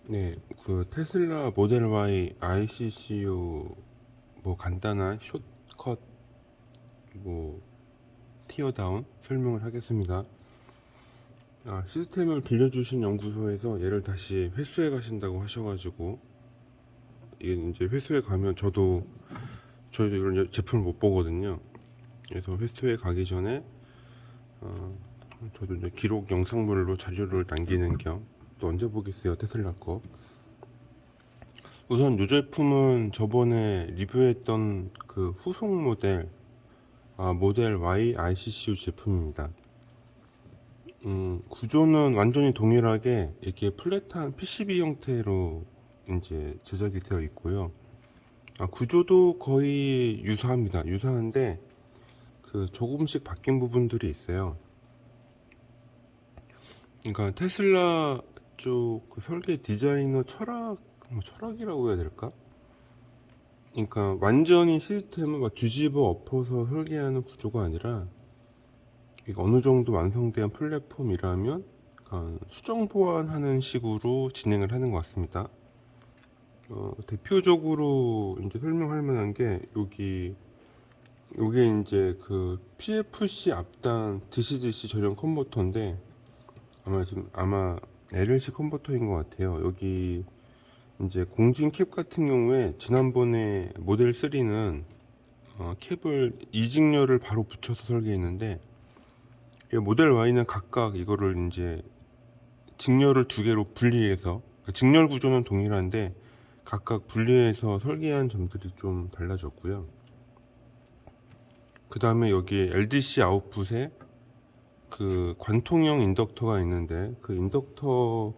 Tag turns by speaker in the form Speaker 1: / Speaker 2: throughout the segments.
Speaker 1: 네, 그 테슬라 모델 Y ICCU 뭐 간단한 숏컷 뭐 티어다운 설명을 하겠습니다. 시스템을 빌려주신 연구소에서 얘를 다시 회수해 가신다고 하셔가지고 이게 이제 회수해 가면 저희도 이런 제품을 못 보거든요. 그래서 회수해 가기 전에 어, 저도 이제 기록 영상물로 자료를 남기는 겸 또 언제 보겠어요 테슬라 거. 우선 이 제품은 저번에 리뷰했던 그 후속 모델 모델 Y ICCU 제품입니다. 구조는 완전히 동일하게 이렇게 플랫한 PCB 형태로 이제 제작이 되어 있고요. 구조도 거의 유사합니다. 유사한데 그 조금씩 바뀐 부분들이 있어요. 그러니까 테슬라 쪽그 설계 디자이너 철학, 뭐 철학이라고 해야 될까? 그러니까 완전히 시스템을 막 뒤집어 엎어서 설계하는 구조가 아니라 어느 정도 완성된 플랫폼이라면 수정 보완하는 식으로 진행을 하는 것 같습니다. 대표적으로 이제 설명할 만한 게 요게 이제 그 PFC 앞단 DC-DC 전용 컨버터인데 아마 LLC 컨버터인 것 같아요. 여기 이제 공진 캡 같은 경우에 지난번에 모델 3는 캡을 이직렬을 바로 붙여서 설계했는데 모델 Y는 각각 이거를 이제 직렬을 두 개로 분리해서 그러니까 직렬 구조는 동일한데 각각 분리해서 설계한 점들이 좀 달라졌고요. 그 다음에 여기 LDC 아웃풋에 그 관통형 인덕터가 있는데 그 인덕터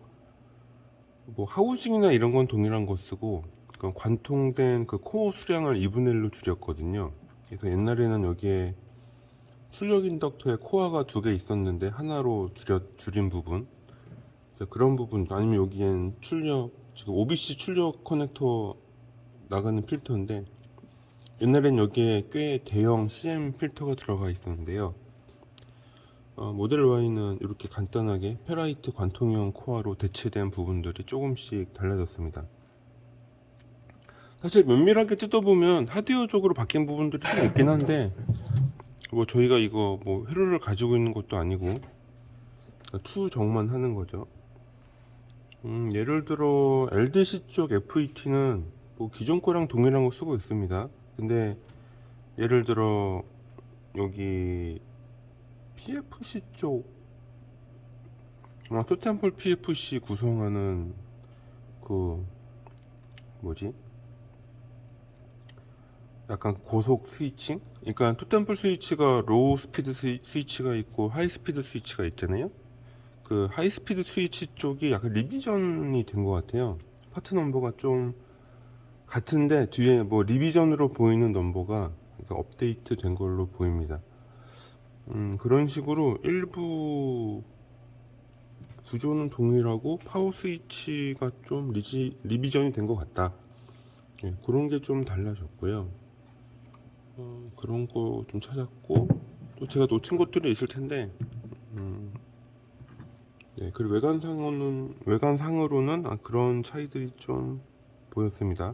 Speaker 1: 뭐 하우징이나 이런 건 동일한 거 쓰고 그 관통된 그 코어 수량을 2분의 1로 줄였거든요. 그래서 옛날에는 여기에 출력 인덕터에 코어가 두 개 있었는데 하나로 줄인 부분 그런 부분 아니면 여기엔 지금 OBC 출력 커넥터 나가는 필터인데 옛날엔 여기에 꽤 대형 CM 필터가 들어가 있었는데요. 모델 Y는 이렇게 간단하게 페라이트 관통형 코어로 대체된 부분들이 조금씩 달라졌습니다. 사실 면밀하게 뜯어보면 하드웨어적으로 바뀐 부분들이 좀 있긴 한데 뭐 저희가 이거 뭐 회로를 가지고 있는 것도 아니고 투정만 하는 거죠. 예를 들어 LDC 쪽 FET는 뭐 기존 거랑 동일한 거 쓰고 있습니다. 근데 예를 들어 여기 PFC 쪽 토템폴 PFC 구성하는 그 뭐지? 약간 고속 스위칭? 그러니까 토템폴 스위치가 로우 스피드 스위치가 있고 하이 스피드 스위치가 있잖아요. 그 하이 스피드 스위치 쪽이 약간 리비전이 된 것 같아요. 파트 넘버가 좀 같은데 뒤에 뭐 리비전으로 보이는 넘버가 그러니까 업데이트 된 걸로 보입니다. 그런 식으로 일부 구조는 동일하고 파워 스위치가 좀 리비전이 된 것 같다. 그런 게 좀 달라졌고요. 그런 거 좀 찾았고 또 제가 놓친 것들이 있을 텐데 그리고 외관상으로는 그런 차이들이 좀 보였습니다.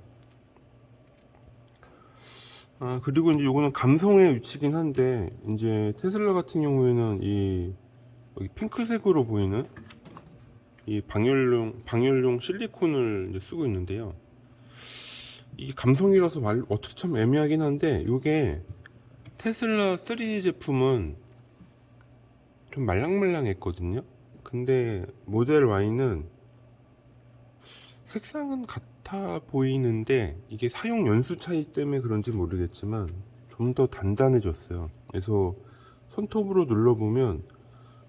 Speaker 1: 그리고 이제 요거는 감성의 위치긴 한데 이제 테슬라 같은 경우에는 이 여기 핑크색으로 보이는 이 방열용 실리콘을 이제 쓰고 있는데요. 이게 감성이라서 어떻게 참 애매하긴 한데 요게 테슬라 3 제품은 좀 말랑말랑했거든요. 근데 모델 Y는 색상은 같아 보이는데 이게 사용 연수 차이 때문에 그런지 모르겠지만 좀 더 단단해졌어요. 그래서 손톱으로 눌러보면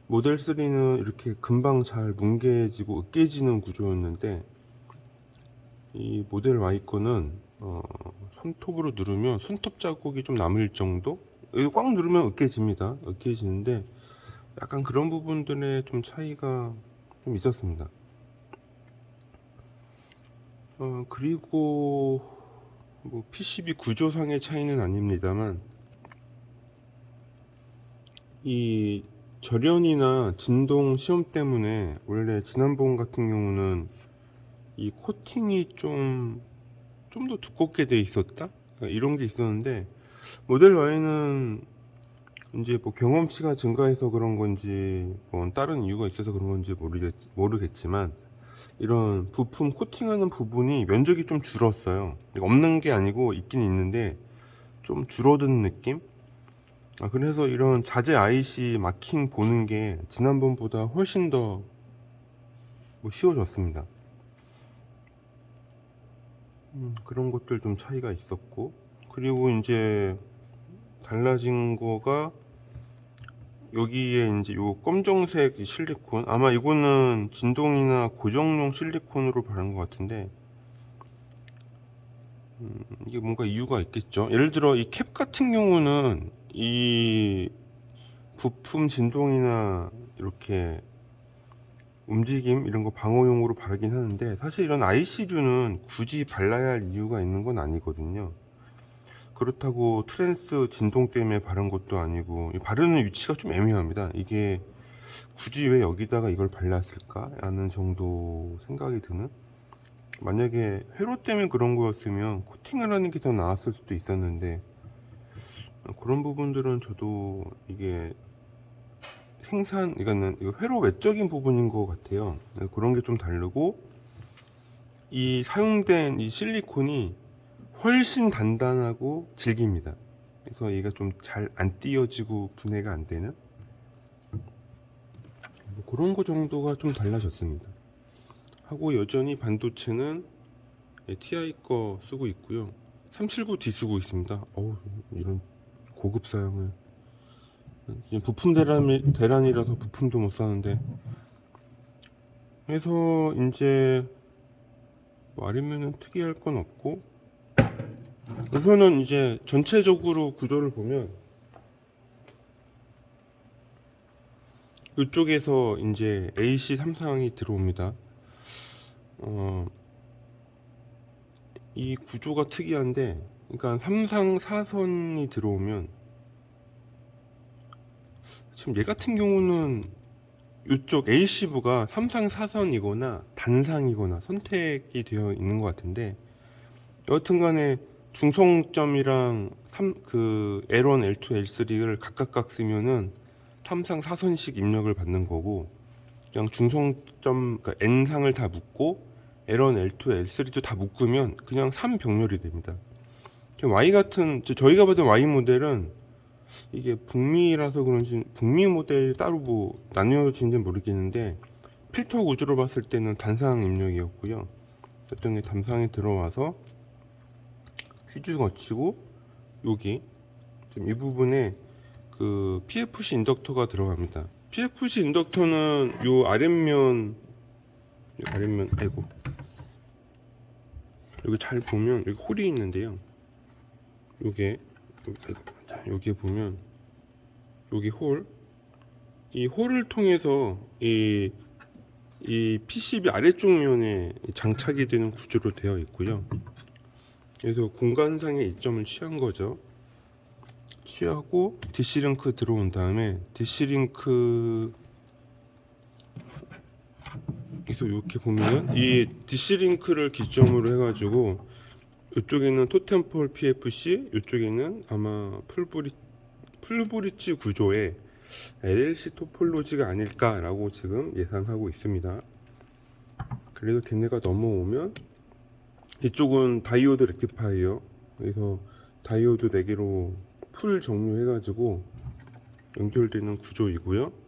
Speaker 1: 모델 3는 이렇게 금방 잘 뭉개지고 으깨지는 구조였는데 이 모델 Y 거는 손톱으로 누르면 손톱 자국이 좀 남을 정도? 이거 꽉 누르면 으깨집니다. 으깨지는데 약간 그런 부분들의 좀 차이가 좀 있었습니다. 그리고 뭐 PCB 구조상의 차이는 아닙니다만 이 절연이나 진동 시험 때문에 원래 지난번 같은 경우는 이 코팅이 좀 더 두껍게 돼 있었다? 이런 게 있었는데, 모델 Y는 이제 뭐 경험치가 증가해서 그런 건지, 뭐 다른 이유가 있어서 그런 건지 모르겠지만, 이런 부품 코팅하는 부분이 면적이 좀 줄었어요. 없는 게 아니고 있긴 있는데, 좀 줄어든 느낌? 그래서 이런 자재 IC 마킹 보는 게 지난번보다 훨씬 더 뭐 쉬워졌습니다. 그런 것들 좀 차이가 있었고, 그리고 이제 달라진 거가 여기에 이제 요 검정색 이 실리콘, 아마 이거는 진동이나 고정용 실리콘으로 바른 것 같은데, 이게 뭔가 이유가 있겠죠. 예를 들어 이 캡 같은 경우는 이 부품 진동이나 이렇게 움직임 이런 거 방어용으로 바르긴 하는데, 사실 이런 IC류는 굳이 발라야 할 이유가 있는 건 아니거든요. 그렇다고 트랜스 진동 때문에 바른 것도 아니고, 이 바르는 위치가 좀 애매합니다. 이게 굳이 왜 여기다가 이걸 발랐을까 라는 정도 생각이 드는. 만약에 회로 때문에 그런 거였으면 코팅을 하는 게 더 나았을 수도 있었는데, 그런 부분들은 저도 이게 이거는 이거 회로 외적인 부분인 것 같아요. 그런 게 좀 다르고, 이 사용된 이 실리콘이 훨씬 단단하고 질깁니다. 그래서 얘가 좀 잘 안 띄어지고 분해가 안 되는 뭐 그런 거 정도가 좀 달라졌습니다. 하고 여전히 반도체는 TI 거 쓰고 있고요. 379D 쓰고 있습니다. 이런 고급 사양을. 부품 대란이라서 부품도 못 사는데. 그래서 이제 뭐 아니면은 특이할 건 없고, 우선은 이제 전체적으로 구조를 보면 이쪽에서 이제 AC 삼상이 들어옵니다. 이 구조가 특이한데, 그러니까 삼상 사선이 들어오면, 지금 얘 같은 경우는 이쪽 A시부가 삼상 사선이거나 단상이거나 선택이 되어 있는 것 같은데, 여하튼간에 중성점이랑 그 L1, L2, L3를 각각 쓰면은 삼상 사선식 입력을 받는 거고, 그냥 중성점 그러니까 N상을 다 묶고 L1, L2, L3도 다 묶으면 그냥 3병렬이 됩니다. Y 같은 저희가 받은 Y 모델은 이게 북미라서 그런지 북미 모델 따로 뭐 나뉘어진지는 모르겠는데, 필터 구조로 봤을 때는 단상 입력이었고요. 어떤 게 단상에 들어와서 퀴즈 거치고 여기 지금 이 부분에 그 PFC 인덕터가 들어갑니다. PFC 인덕터는 요 아랫면 아이고, 여기 잘 보면 여기 홀이 있는데요. 여기에 보면 여기 이 홀을 통해서 이 PCB 아래쪽 면에 장착이 되는 구조로 되어 있고요. 그래서 공간상의 이점을 취한 거죠. 취하고 DC링크 들어온 다음에 DC링크 그래서 이렇게 보면 이 DC링크를 기점으로 해가지고 이쪽에는 토템폴 PFC, 이쪽에는 아마 풀브릿지 구조의 LLC 토폴로지가 아닐까라고 지금 예상하고 있습니다. 그래서 걔네가 넘어오면 이쪽은 다이오드 렉티파이어, 그래서 다이오드 4개로 풀 정류해가지고 연결되는 구조이고요.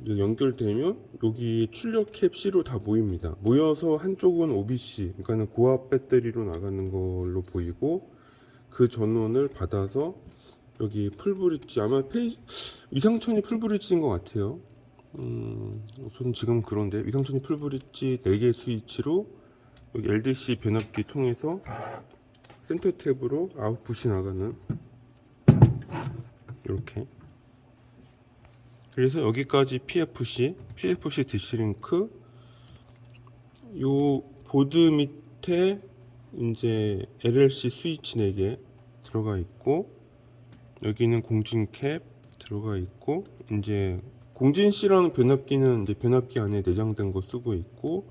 Speaker 1: 연결되면 여기 출력 캡 C로 다 모입니다. 모여서 한쪽은 OBC, 그러니까 고압 배터리로 나가는 걸로 보이고, 그 전원을 받아서 여기 풀브릿지, 아마 위상천이 풀브릿지인 것 같아요. 우선 지금 그런데 위상천이 풀브릿지 4개 스위치로 여기 LDC 변압기 통해서 센터 탭으로 아웃풋이 나가는, 이렇게. 그래서 여기까지 PFC DC링크, 요 보드 밑에 이제 LLC 스위치 4개 들어가 있고, 여기는 공진 캡 들어가 있고, 이제 공진 C랑 변압기는 이제 변압기 안에 내장된 거 쓰고 있고,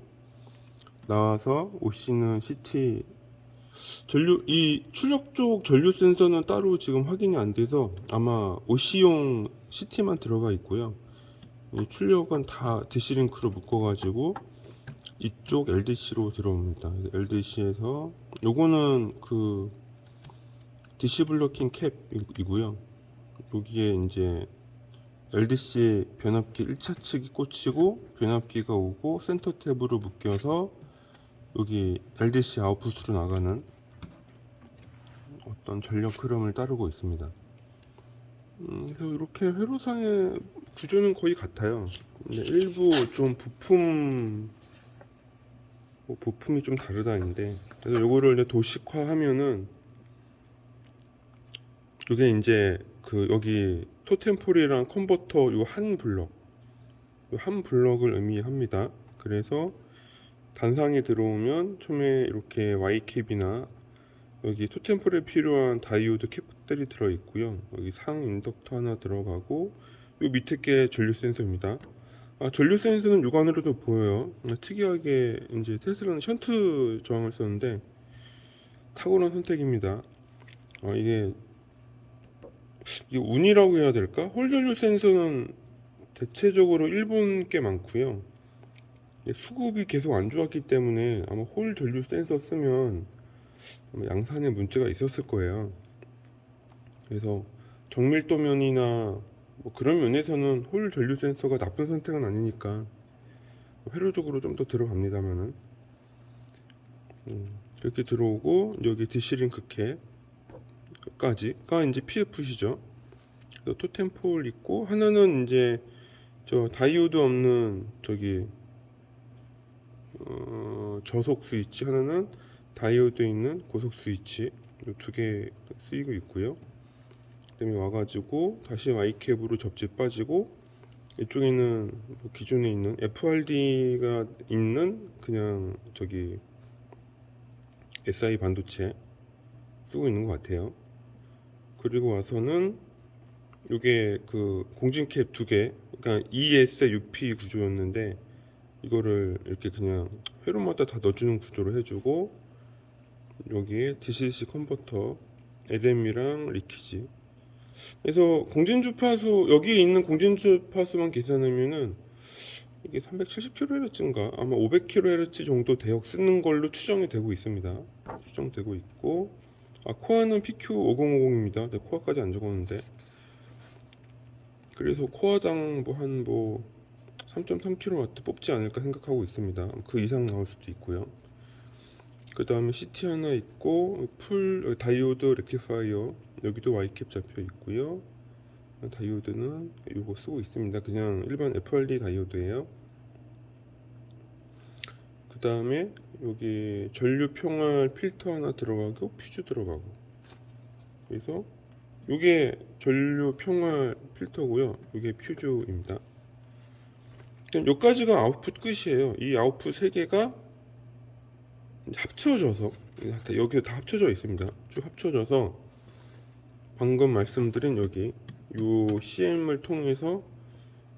Speaker 1: 나와서 OC는 CT 전류, 이 출력 쪽 전류 센서는 따로 지금 확인이 안 돼서 아마 OC용 CT만 들어가 있고요. 이 출력은 다 DC링크로 묶어가지고 이쪽 LDC로 들어옵니다. LDC에서 요거는 그 DC 블로킹 캡이고요. 여기에 이제 LDC 변압기 1차 측이 꽂히고 변압기가 오고 센터 탭으로 묶여서 여기 LDC 아웃풋으로 나가는 어떤 전력 흐름을 따르고 있습니다. 그래서 이렇게 회로상의 구조는 거의 같아요. 근데 일부 좀 부품이 좀 다르다는데, 그래서 요거를 이제 도식화하면은 이게 이제 그 여기 토템폴이랑 컨버터 요 한 블럭을 의미합니다. 그래서 단상이 들어오면 처음에 이렇게 Y캡이나 여기 토템폴에 필요한 다이오드 캡들이 들어 있고요. 여기 상 인덕터 하나 들어가고 요 밑에 게 전류 센서입니다. 전류 센서는 육안으로도 보여요. 특이하게 이제 테슬라는 션트 저항을 썼는데 탁월한 선택입니다. 이게 운이라고 해야 될까? 홀 전류 센서는 대체적으로 일본 게 많고요. 수급이 계속 안 좋았기 때문에 아마 홀 전류 센서 쓰면 아마 양산에 문제가 있었을 거예요. 그래서 정밀도면이나 뭐 그런 면에서는 홀 전류 센서가 나쁜 선택은 아니니까 회로적으로 좀 더 들어갑니다만은 이렇게 들어오고 여기 디시링크 캡까지가 이제 PFC죠. 토템폴 있고 하나는 이제 저 다이오드 없는 저기 저속 스위치, 하나는 다이오드 있는 고속 스위치, 이 두 개 쓰이고 있고요. 그다음에 와가지고 다시 Y캡으로 접지 빠지고 이쪽에는 뭐 기존에 있는 FRD가 있는 그냥 저기 SI 반도체 쓰고 있는 것 같아요. 그리고 와서는 이게 그 공진캡 두 개, 그러니까 ES UP 구조였는데 이거를 이렇게 그냥 회로마다 다 넣어주는 구조로 해주고 여기에 DCDC 컨버터 LM이랑 리키지. 그래서 공진주파수, 여기에 있는 공진주파수만 계산하면은 이게 370kHz인가 아마 500kHz 정도 대역 쓰는 걸로 추정이 되고 있습니다. 추정되고 있고, 코어는 PQ5050입니다. 코어까지 안 적었는데, 그래서 코어당 한 3.3kW 뽑지 않을까 생각하고 있습니다. 그 이상 나올 수도 있고요. 그 다음에 CT 하나 있고, 풀 다이오드 렉티파이어 여기도 Y캡 잡혀 있고요. 다이오드는 이거 쓰고 있습니다. 그냥 일반 FRD 다이오드예요. 그 다음에 여기 전류 평활 필터 하나 들어가고 퓨즈 들어가고, 그래서 이게 전류 평활 필터고요. 이게 퓨즈입니다. 여기까지가 아웃풋 끝이에요. 이 아웃풋 3개가 합쳐져서 여기 다 합쳐져 있습니다. 쭉 합쳐져서 방금 말씀드린 여기 요 CM을 통해서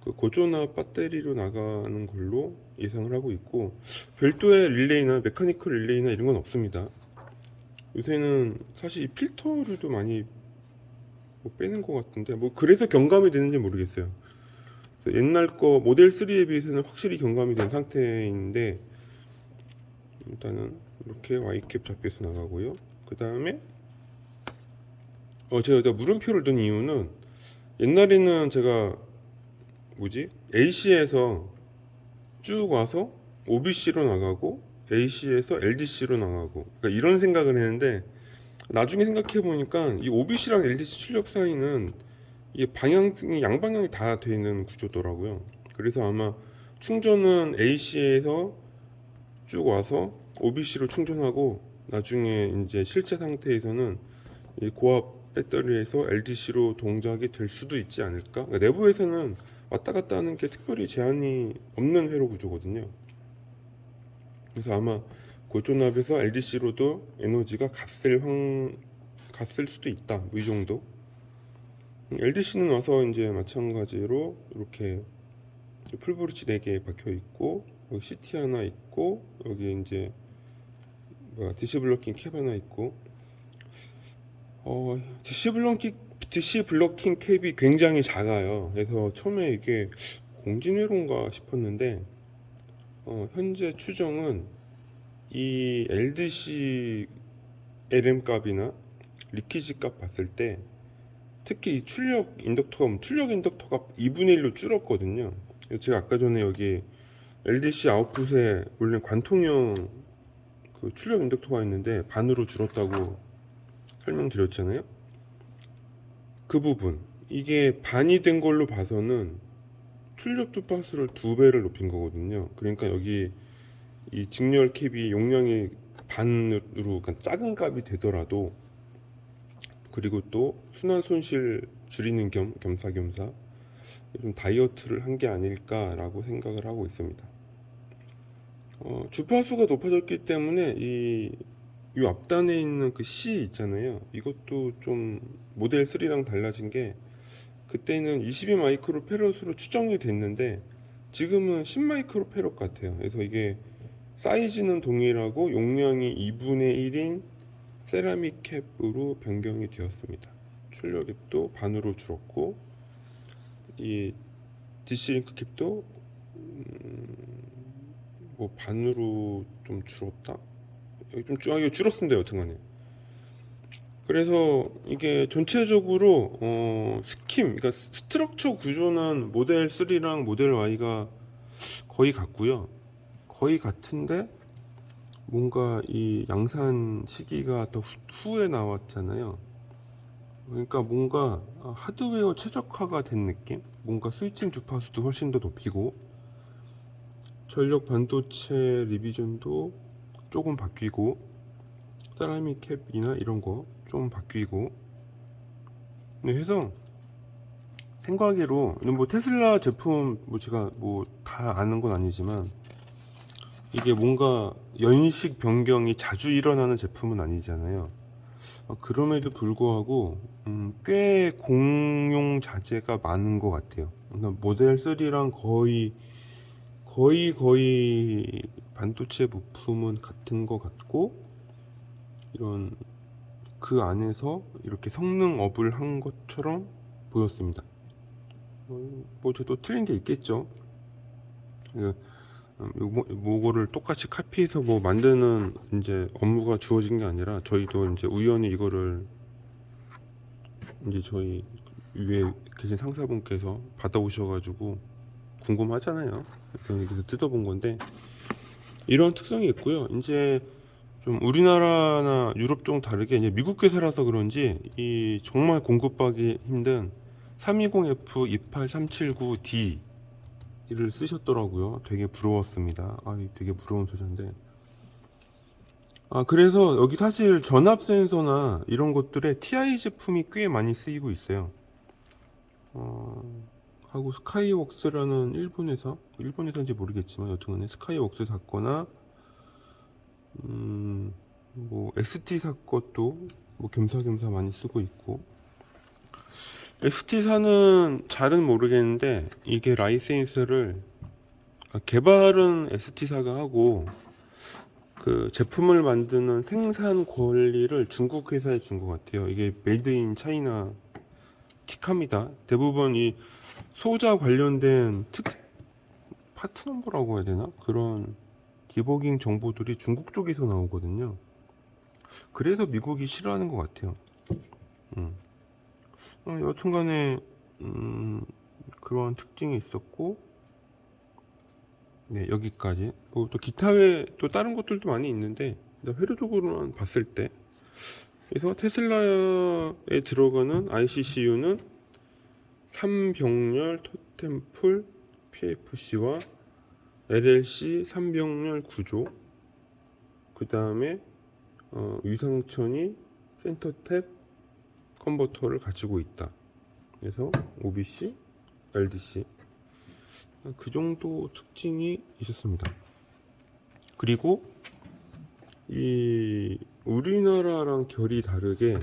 Speaker 1: 그 고전압 배터리로 나가는 걸로 예상을 하고 있고, 별도의 릴레이나 메카니컬 릴레이나 이런 건 없습니다. 요새는 사실 이 필터류도 많이 뭐 빼는 것 같은데, 뭐 그래서 경감이 되는지 모르겠어요. 옛날 거 모델 3에 비해서는 확실히 경감이 된 상태인데, 일단은 이렇게 Y캡 잡혀서 나가고요. 그 다음에 제가 물음표를 둔 이유는, 옛날에는 제가 AC에서 쭉 와서 OBC로 나가고 AC에서 LDC로 나가고, 그러니까 이런 생각을 했는데, 나중에 생각해 보니까 이 OBC랑 LDC 출력 사이는 이게 방향이 양방향이 다 되어 있는 구조더라고요. 그래서 아마 충전은 AC에서 쭉 와서 OBC로 충전하고, 나중에 이제 실제 상태에서는 이 고압 배터리에서 LDC로 동작이 될 수도 있지 않을까. 그러니까 내부에서는 왔다 갔다 하는 게 특별히 제한이 없는 회로 구조거든요. 그래서 아마 고전압에서 LDC로도 에너지가 갔을 수도 있다. 뭐 이 정도. LDC는 와서 이제 마찬가지로 이렇게 풀브릿지 4개 박혀 있고, 여기 CT 하나 있고, 여기 이제 DC 블로킹 캡 하나 있고, DC 블로킹 캡이 굉장히 작아요. 그래서 처음에 이게 공진회로인가 싶었는데, 현재 추정은 이 LDC LM 값이나 리키지 값 봤을 때, 특히 이 출력 인덕터가 2분의 1로 줄었거든요. 제가 아까 전에 여기 LDC 아웃풋에 원래 관통형 그 출력 인덕터가 있는데 반으로 줄었다고 설명드렸잖아요. 그 부분, 이게 반이 된 걸로 봐서는 출력 주파수를 2배를 높인 거거든요. 그러니까 여기 이 직렬 캡이 용량이 반으로, 그러니까 작은 값이 되더라도, 그리고 또 순환 손실 줄이는 겸사겸사 좀 다이어트를 한 게 아닐까라고 생각을 하고 있습니다. 주파수가 높아졌기 때문에 이 앞단에 있는 그 C 있잖아요. 이것도 좀 모델 3랑 달라진 게, 그때는 22 마이크로 페럿으로 추정이 됐는데 지금은 10 마이크로 페럿 같아요. 그래서 이게 사이즈는 동일하고 용량이 2분의 1인 세라믹 캡으로 변경이 되었습니다. 출력액도 반으로 줄었고, 이 DC 링크 캡도 뭐 반으로 좀 줄었다. 여기 이게 줄었습니다. 여튼간에. 그래서 이게 전체적으로 그러니까 스트럭처 구조는 모델 3랑 모델 Y가 거의 같고요. 거의 같은데 뭔가 이 양산 시기가 더 후에 나왔잖아요. 그러니까 뭔가 하드웨어 최적화가 된 느낌? 뭔가 스위칭 주파수도 훨씬 더 높이고, 전력 반도체 리비전도 조금 바뀌고, 세라믹 캡이나 이런 거 좀 바뀌고, 네, 해서 생각하기로 뭐 테슬라 제품 뭐 제가 뭐 다 아는 건 아니지만, 이게 뭔가 연식 변경이 자주 일어나는 제품은 아니잖아요. 그럼에도 불구하고 꽤 공용 자재가 많은 것 같아요. 그러니까 모델 3랑 거의 반도체 부품은 같은 것 같고, 이런 그 안에서 이렇게 성능 업을 한 것처럼 보였습니다. 뭐 저도 틀린 게 있겠죠. 요거를 똑같이 카피해서 뭐 만드는 이제 업무가 주어진 게 아니라, 저희도 이제 우연히 이거를 이제 저희 위에 계신 상사분께서 받아오셔가지고 궁금하잖아요. 그래서 여기서 뜯어본 건데, 이런 특성이 있고요. 이제 좀 우리나라나 유럽 좀 다르게 이제 미국 회사라서 그런지 이 정말 공급하기 힘든 320F28379D 를 쓰셨더라고요. 되게 부러웠습니다. 되게 부러운 소재인데. 그래서 여기 사실 전압 센서나 이런 것들에 TI 제품이 꽤 많이 쓰이고 있어요. 하고 스카이웍스라는 일본 회사인지 모르겠지만 여튼간에 스카이웍스 샀거나, 뭐 ST 사 것도 뭐 겸사겸사 많이 쓰고 있고, ST사는 잘은 모르겠는데 이게 라이센스를, 개발은 ST사가 하고 그 제품을 만드는 생산 권리를 중국 회사에 준 것 같아요. 이게 메이드 인 차이나 틱합니다. 대부분 이 소자 관련된 파트 넘버라고 해야 되나? 그런 디버깅 정보들이 중국 쪽에서 나오거든요. 그래서 미국이 싫어하는 것 같아요. 여튼간에 그런 특징이 있었고, 네, 여기까지. 뭐 또 기타 외에 또 다른 것들도 많이 있는데 회로적으로만 봤을 때, 그래서 테슬라에 들어가는 ICCU는 3병렬 토템풀 PFC와 LLC 3병렬 구조, 그 다음에 위상천이 센터탭 컨버터를 가지고 있다. 그래서 OBC, LDC 그 정도 특징이 있었습니다. 그리고 이 우리나라랑 결이 다르게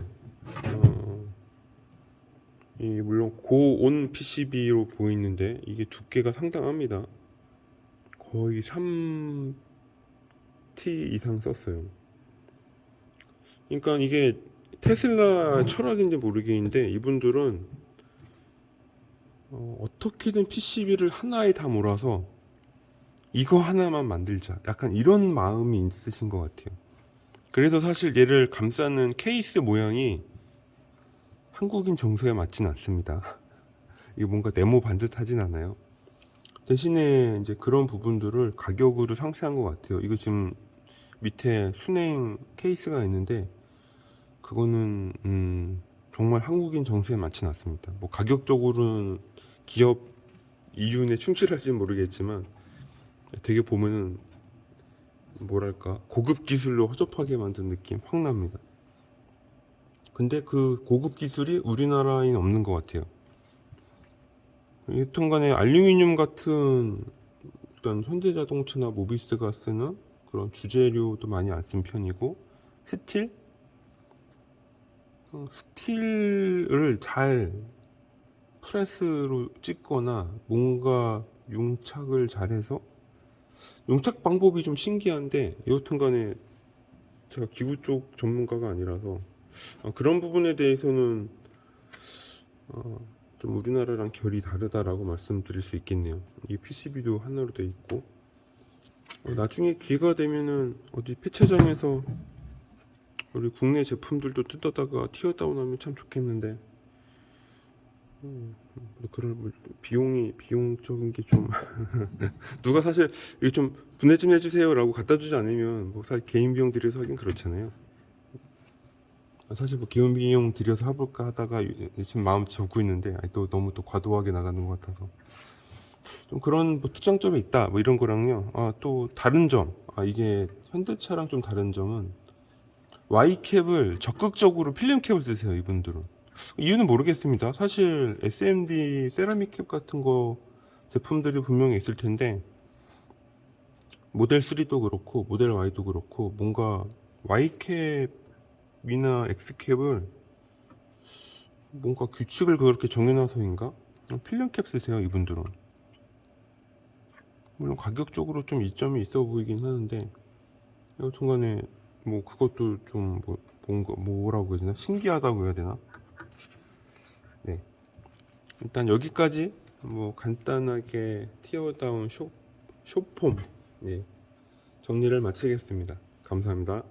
Speaker 1: 물론 고온 PCB로 보이는데 이게 두께가 상당합니다. 거의 3T 이상 썼어요. 그러니까 이게 테슬라 철학인지 모르겠는데 이분들은 어떻게든 PCB를 하나에 다 몰아서 이거 하나만 만들자, 약간 이런 마음이 있으신 것 같아요. 그래서 사실 얘를 감싸는 케이스 모양이 한국인 정서에 맞진 않습니다. 이게 뭔가 네모 반듯하진 않아요. 대신에 이제 그런 부분들을 가격으로 상쇄한 것 같아요. 이거 지금 밑에 순행 케이스가 있는데 그거는 정말 한국인 정서에 맞진 않습니다. 뭐 가격적으로는 기업 이윤에 충실할지는 모르겠지만 되게 보면은 뭐랄까 고급 기술로 허접하게 만든 느낌 확 납니다. 근데 그 고급 기술이 우리나라에는 없는 것 같아요. 여튼간에 알루미늄 같은 일단 현대자동차나 모비스가 쓰는 그런 주재료도 많이 안 쓴 편이고, 스틸? 스틸을 잘 프레스로 찍거나 뭔가 용착을 잘해서, 용착 방법이 좀 신기한데 여튼간에 제가 기구 쪽 전문가가 아니라서 그런 부분에 대해서는 좀 우리나라랑 결이 다르다라고 말씀드릴 수 있겠네요. 이 PCB도 하나로 돼 있고, 나중에 기회가 되면은 어디 폐차장에서 우리 국내 제품들도 뜯어다가 티어다운하면 참 좋겠는데, 그런 비용적인 게 좀 누가 사실 이거 좀 분해 좀 해주세요라고 갖다 주지 않으면 뭐 사실 개인 비용 들여서 하긴 그렇잖아요. 사실 뭐 개인 비용 들여서 해볼까 하다가 지금 마음 접고 있는데 또 너무 또 과도하게 나가는 것 같아서 좀 그런 뭐 특장점이 있다 뭐 이런 거랑요. 또 다른 점, 이게 현대차랑 좀 다른 점은 Y캡을 적극적으로 필름캡을 쓰세요 이분들은. 이유는 모르겠습니다. 사실 SMD 세라믹 캡 같은 거 제품들이 분명히 있을 텐데 모델 3도 그렇고 모델 Y도 그렇고 뭔가 Y캡이나 X캡을 뭔가 규칙을 그렇게 정해놔서인가 필름캡 쓰세요 이분들은. 물론 가격적으로 좀 이점이 있어 보이긴 하는데 여튼간에 뭐 그것도 좀 뭔가 뭐라고 해야 되나, 신기하다고 해야 되나. 네, 일단 여기까지 뭐 간단하게 티어다운 쇼폼, 네, 정리를 마치겠습니다. 감사합니다.